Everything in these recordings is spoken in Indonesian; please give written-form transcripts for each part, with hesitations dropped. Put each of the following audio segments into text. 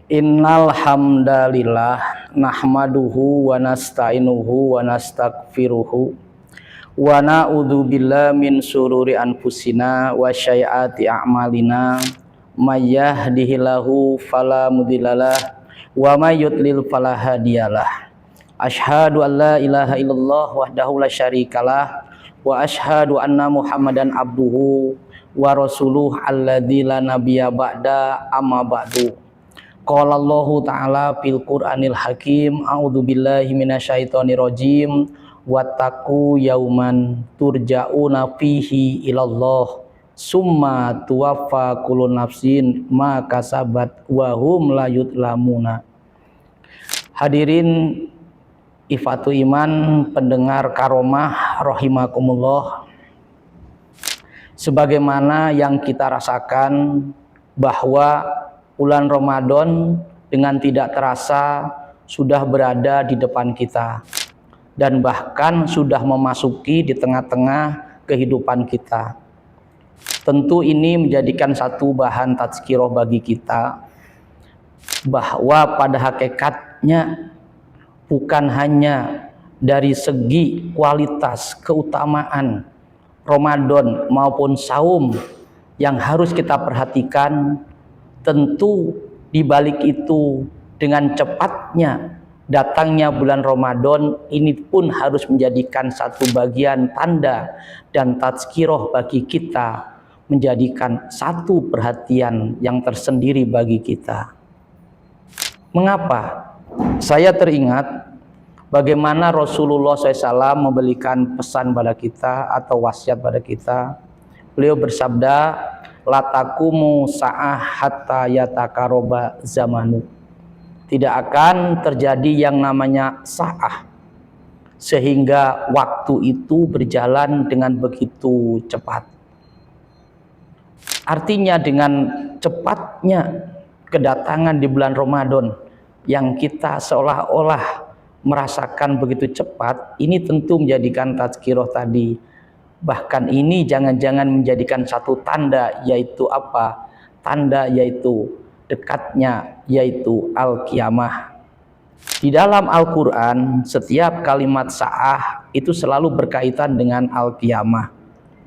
Innal hamdalillah nahmaduhu wa nasta'inuhu wa nastaghfiruhu wa na'udzu billahi min syururi anfusina wa sayyiati a'malina may yahdihillahu fala mudhillalah wa may yudlil fala hadiyalah. Asyhadu an la ilaha illallah wahdahu la syarikalah wa asyhadu anna Muhammadan abduhu wa rasuluh alladzi la nabiyya ba'da amma ba'du. Qala Allahu ta'ala fil Qur'anil Hakim, a'udzu billahi minasyaitonir rajim, wattaqu yauman turja'una fihi ilallah summa tuwaffa kullu nafsin ma kasabat wa hum la yudlamuna. Hadirin Ifatu Iman, pendengar Karomah rahimakumullah. Sebagaimana yang kita rasakan bahwa bulan Ramadan dengan tidak terasa sudah berada di depan kita dan bahkan sudah memasuki di tengah-tengah kehidupan kita. Tentu ini menjadikan satu bahan tazkirah bagi kita bahwa pada hakikatnya bukan hanya dari segi kualitas keutamaan Ramadan maupun saum yang harus kita perhatikan. Tentu di balik itu dengan cepatnya datangnya bulan Ramadan ini pun harus menjadikan satu bagian tanda dan tazkirah bagi kita, menjadikan satu perhatian yang tersendiri bagi kita. Mengapa? Saya teringat bagaimana Rasulullah SAW memberikan pesan pada kita atau wasiat pada kita. Beliau bersabda, la taqumu sa'ah hatta yataqarraba zamanu. Tidak akan terjadi yang namanya sa'ah sehingga waktu itu berjalan dengan begitu cepat. Artinya dengan cepatnya kedatangan di bulan Ramadan yang kita seolah-olah merasakan begitu cepat, ini tentu menjadikan tazkirah tadi. Bahkan ini jangan-jangan menjadikan satu tanda, yaitu apa? Tanda yaitu dekatnya, yaitu al-qiyamah. Di dalam Al-Quran, setiap kalimat sa'ah itu selalu berkaitan dengan al-qiyamah.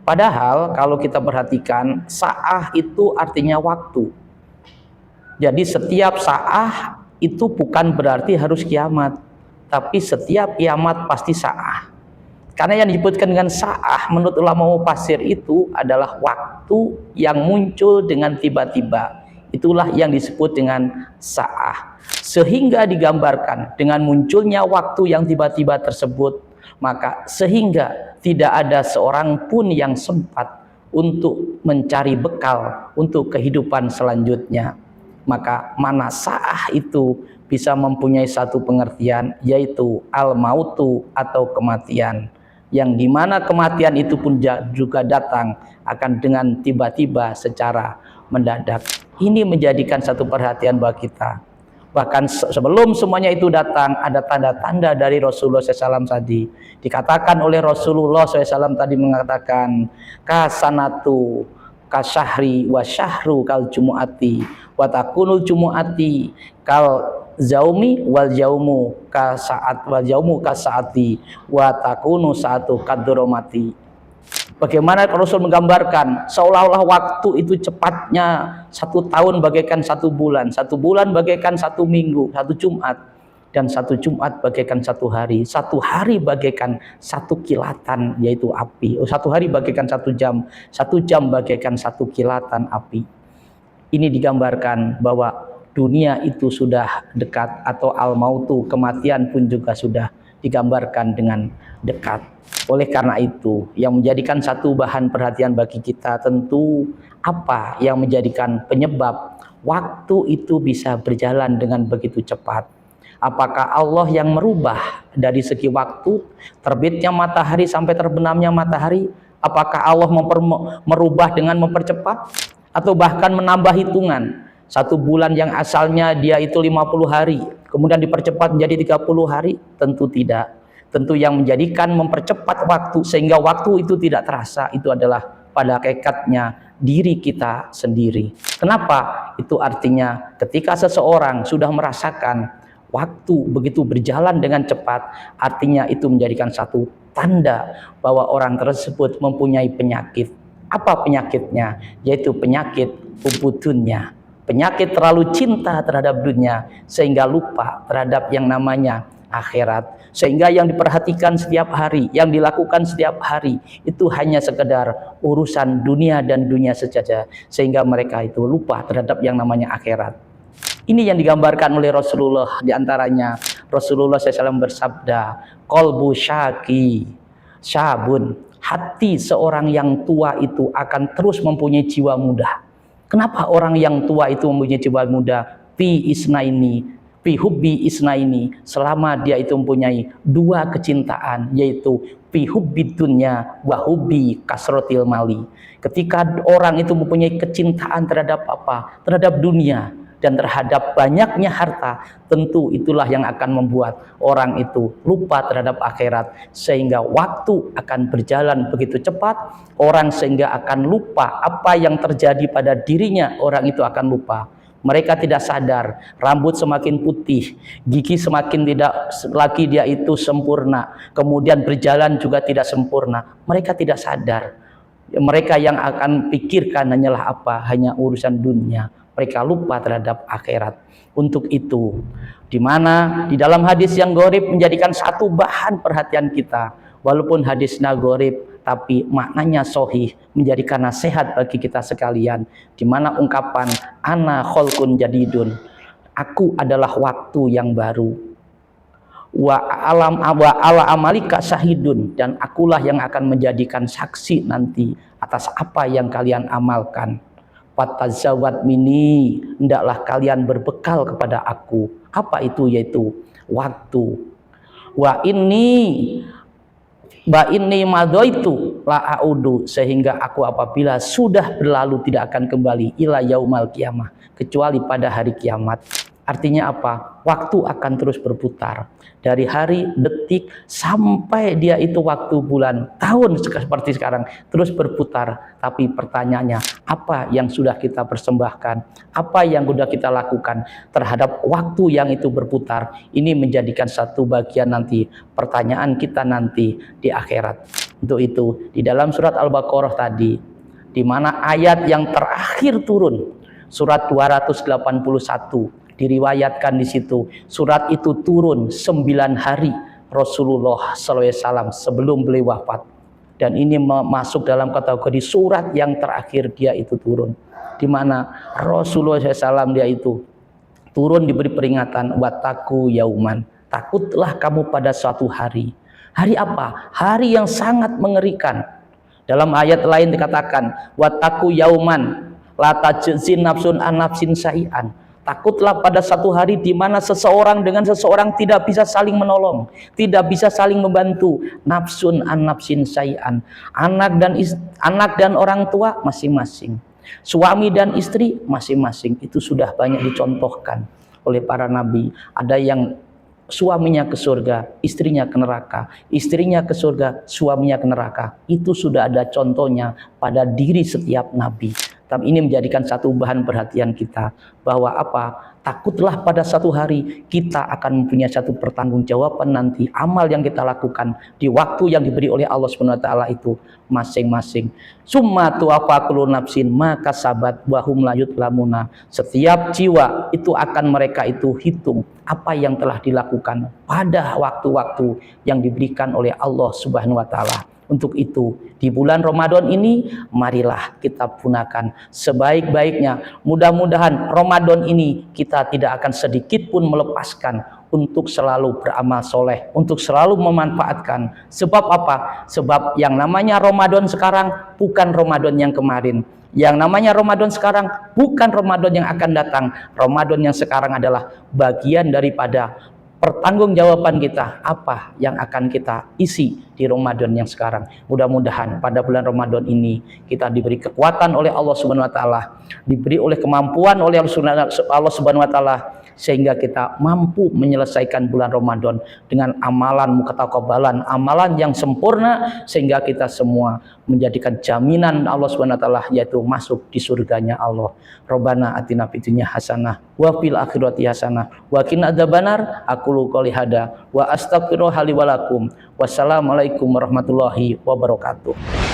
Padahal kalau kita perhatikan, sa'ah itu artinya waktu. Jadi setiap sa'ah itu bukan berarti harus kiamat, tapi setiap kiamat pasti sa'ah. Karena yang disebutkan dengan sa'ah menurut ulama mufassir itu adalah waktu yang muncul dengan tiba-tiba. Itulah yang disebut dengan sa'ah. Sehingga digambarkan dengan munculnya waktu yang tiba-tiba tersebut, maka sehingga tidak ada seorang pun yang sempat untuk mencari bekal untuk kehidupan selanjutnya. Maka mana sa'ah itu bisa mempunyai satu pengertian, yaitu al-mautu atau kematian. Yang dimana kematian itu pun juga datang akan dengan tiba-tiba secara mendadak. Ini menjadikan satu perhatian bagi kita. Bahkan sebelum semuanya itu datang, ada tanda-tanda dari Rasulullah SAW tadi. Dikatakan oleh Rasulullah SAW tadi mengatakan, kasanatu kasyahri wa syahru kal jumu'ati wa takunul jumu'ati kal zaumi wal jaumu ka saat wal jaumu ka saati wa takunu saatu kadromati. Bagaimana Rasul menggambarkan seolah-olah waktu itu cepatnya 1 tahun bagaikan 1 bulan, 1 bulan bagaikan 1 minggu, 1 Jumat, dan 1 Jumat bagaikan 1 hari, 1 hari bagaikan 1 kilatan yaitu api, 1 hari bagaikan 1 jam, 1 jam bagaikan 1 kilatan api. Ini digambarkan bahwa dunia itu sudah dekat, atau al-mautu, kematian pun juga sudah digambarkan dengan dekat. Oleh karena itu, yang menjadikan satu bahan perhatian bagi kita tentu apa yang menjadikan penyebab waktu itu bisa berjalan dengan begitu cepat. Apakah Allah yang merubah dari segi waktu, terbitnya matahari sampai terbenamnya matahari? Apakah Allah merubah dengan mempercepat atau bahkan menambah hitungan? 1 bulan yang asalnya dia itu 50 hari, kemudian dipercepat menjadi 30 hari? Tentu tidak. Tentu yang menjadikan mempercepat waktu sehingga waktu itu tidak terasa, itu adalah pada hakikatnya diri kita sendiri. Kenapa? Itu artinya ketika seseorang sudah merasakan waktu begitu berjalan dengan cepat, artinya itu menjadikan satu tanda bahwa orang tersebut mempunyai penyakit. Apa penyakitnya? Yaitu penyakit hubbud-dunya. Penyakit terlalu cinta terhadap dunia sehingga lupa terhadap yang namanya akhirat. Sehingga yang diperhatikan setiap hari, yang dilakukan setiap hari itu hanya sekedar urusan dunia dan dunia saja, sehingga mereka itu lupa terhadap yang namanya akhirat. Ini yang digambarkan oleh Rasulullah. Di antaranya Rasulullah SAW bersabda, qalbu syaki syabun, hati seorang yang tua itu akan terus mempunyai jiwa muda. Kenapa orang yang tua itu mempunyai jiwa muda? Fi hubbi isnaini, selama dia itu mempunyai dua kecintaan, yaitu fi hubbid dunya wa hubbi kasrotil mali. Ketika orang itu mempunyai kecintaan terhadap apa? Terhadap dunia dan terhadap banyaknya harta, tentu itulah yang akan membuat orang itu lupa terhadap akhirat, sehingga waktu akan berjalan begitu cepat, orang sehingga akan lupa apa yang terjadi pada dirinya, orang itu akan lupa. Mereka tidak sadar, rambut semakin putih, gigi semakin tidak lagi dia itu sempurna, kemudian berjalan juga tidak sempurna. Mereka tidak sadar. Mereka yang akan pikirkan hanyalah apa? Hanya urusan dunia. Mereka lupa terhadap akhirat. Untuk itu, di mana di dalam hadis yang gharib menjadikan satu bahan perhatian kita, walaupun hadisnya gharib, tapi maknanya sahih, menjadikan nasihat bagi kita sekalian. Di mana ungkapan ana khalqun jadidun, aku adalah waktu yang baru. Wa ala amalika syahidun, dan akulah yang akan menjadikan saksi nanti atas apa yang kalian amalkan. Fatazawat mini, hendaklah kalian berbekal kepada aku. Apa itu? Yaitu waktu. Wa inni madoitu la audu, sehingga aku apabila sudah berlalu tidak akan kembali ila yaumal kiamah, kecuali pada hari kiamat. Artinya apa? Waktu akan terus berputar dari hari, detik, sampai dia itu waktu, bulan, tahun seperti sekarang terus berputar. Tapi pertanyaannya, apa yang sudah kita persembahkan? Apa yang sudah kita lakukan terhadap waktu yang itu berputar? Ini menjadikan satu bagian nanti pertanyaan kita nanti di akhirat. Untuk itu di dalam surat Al-Baqarah tadi, di mana ayat yang terakhir turun, surat 281, diriwayatkan di situ surat itu turun 9 hari Rasulullah SAW sebelum beliau wafat, dan ini masuk dalam kategori surat yang terakhir dia itu turun, di mana Rasulullah SAW dia itu turun diberi peringatan, wattaku yauman, takutlah kamu pada suatu hari. Hari apa? Hari yang sangat mengerikan. Dalam ayat lain dikatakan, wattaku yauman la tajzi nafsun an nafsin syai'an. Takutlah pada satu hari di mana seseorang dengan seseorang tidak bisa saling menolong, tidak bisa saling membantu. Nafsun an nafsin syai'an. Anak dan orang tua masing-masing, suami dan istri masing-masing. Itu sudah banyak dicontohkan oleh para nabi. Ada yang suaminya ke surga, istrinya ke neraka, istrinya ke surga, suaminya ke neraka. Itu sudah ada contohnya pada diri setiap nabi. Tapi ini menjadikan satu bahan perhatian kita, bahwa apa? Takutlah pada satu hari kita akan mempunyai satu pertanggungjawaban nanti, amal yang kita lakukan di waktu yang diberi oleh Allah Subhanahu wa taala itu masing-masing. Summa tuwaffa kullu nafsin ma kasabat wa hum la yuzlamuna. Setiap jiwa itu akan mereka itu hitung apa yang telah dilakukan pada waktu-waktu yang diberikan oleh Allah Subhanahu wa taala. Untuk itu di bulan Ramadan ini marilah kita gunakan sebaik-baiknya. Mudah-mudahan Ramadan ini kita tidak akan sedikit pun melepaskan untuk selalu beramal soleh, untuk selalu memanfaatkan. Sebab apa? Sebab yang namanya Ramadan sekarang bukan Ramadan yang kemarin. Yang namanya Ramadan sekarang bukan Ramadan yang akan datang. Ramadan yang sekarang adalah bagian daripada pertanggungjawaban kita, apa yang akan kita isi di Ramadan yang sekarang. Mudah-mudahan pada bulan Ramadan ini kita diberi kekuatan oleh Allah Subhanahu wa taala, diberi oleh kemampuan oleh Allah Subhanahu wa taala, sehingga kita mampu menyelesaikan bulan Ramadan dengan amalan mutaqabbalan, amalan yang sempurna, sehingga kita semua menjadikan jaminan Allah Subhanahu wa taala, yaitu masuk di surganya Allah. Rabbana atina fid dunya hasanah wa fil akhirati hasanah wa qina adzabannar. Aqulu qouli hada wa astaghfirullaha li wa lakum. Wassalamualaikum warahmatullahi wabarakatuh.